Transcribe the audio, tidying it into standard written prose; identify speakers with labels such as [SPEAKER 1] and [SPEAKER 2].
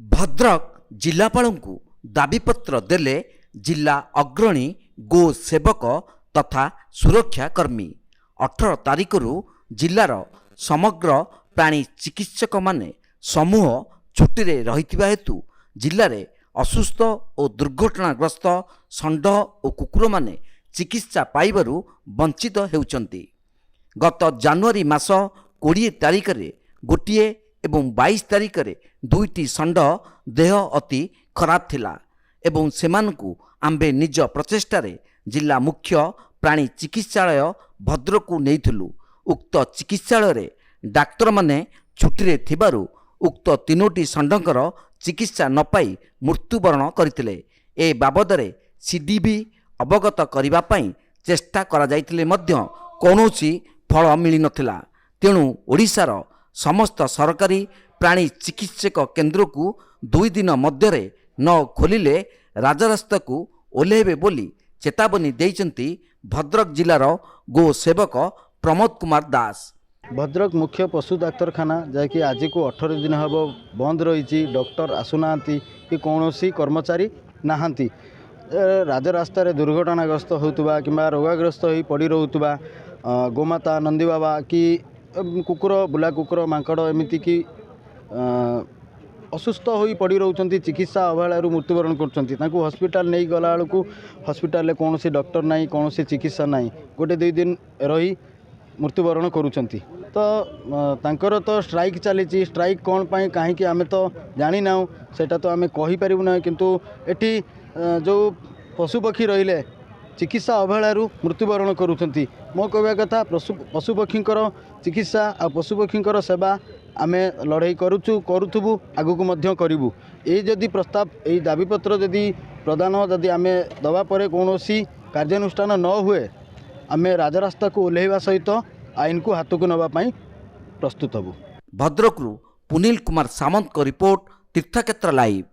[SPEAKER 1] भद्रक जिलापालଙ୍କୁ दाबीपत्र देले जिला अग्रणी गो सेवक तथा सुरक्षाकर्मी 18 तारिखରୁ जिलार समग्र प्राणी चिकित्सक माने समूह छुट्टी रहिथिबा हेतु जिले में असुस्थ और दुर्घटनाग्रस्त षंड और कुकुर माने चिकित्सा पाइबारु वंचित हेउचंती। गत जनवरी मास 20 तारिख रे गोटिए एवं 22 तारिख रे दुईटी षंड देह अति खराब थिला एवं सेमानकु आंबे निज प्रचेष्टारे जिला मुख्य प्राणी चिकित्सालय भद्रक को नेइथिलु। उक्त चिकित्सालय रे डाक्तर माने छुट्टी रे थिबारु उक्त तीनोटी षंडकर चिकित्सा न पाई मृत्युवरण करथिले। ए बाबदरे सीडीबी अवगत करिबा पई चेष्टा करा जाइतिले मध्य कोनोसी फल मिली नथिला। तेणु ओडिशार समस्त सरकारी प्राणी चिकित्सक केन्द्र को 2 दिन मध्यरे न खोलिले राजरास्ता को ओल्हेबे बोली चेतावनी देइचंती भद्रक जिलार गो सेवक प्रमोद कुमार दास।
[SPEAKER 2] भद्रक मुख्य पशु डाक्तरखाना जैकि आज को 18 दिन हम बंद रही। डॉक्टर आसुना कि कौन कर्मचारी नहांती राजरास्तार दुर्घटनाग्रस्त होता कि रोगाग्रस्त हो पड़ रोकवा गोमाता नंदी बाबा कि कुकुर बुला कुकुर मांकड़ एमती कि असुस्थ हो पड़ रोच चिकित्सा अवहेलू मृत्युवरण कर हस्पिटाल नहीं गला बेलू हस्पिटाल कौन डॉक्टर ना कौन चिकित्सा ना गोटे 2 दिन रही मृत्युवरण करुँच। तो तांकर तो स्ट्राइक चली स्ट्राइक कौन पाई कहीं आमे तो जानी ना सेटा तो आमे कहि परिबु ना किंतु एठी जो पशुपक्षी रहिले चिकित्सा अवहेलू मृत्युवरण करुँच। मो कहवा कथा पशुपक्षींकर चिकित्सा आ पशुपक्षींकर सेवा आमे लड़ाई करुथुबु आगुक मध्य करिबु। ए जदि प्रस्ताव ए दाबीपत्र जदि प्रदान जदि आमे दवा परे कौनसी कार्यानुष्ठान न हुए आमे राजरास्ता को ओल्हेवा सहित आईन को हाथ को नवाई प्रस्तुत हबु।
[SPEAKER 1] भद्रकरू पुनील कुमार सामंत को रिपोर्ट तीर्थक्षेत्र लाइव।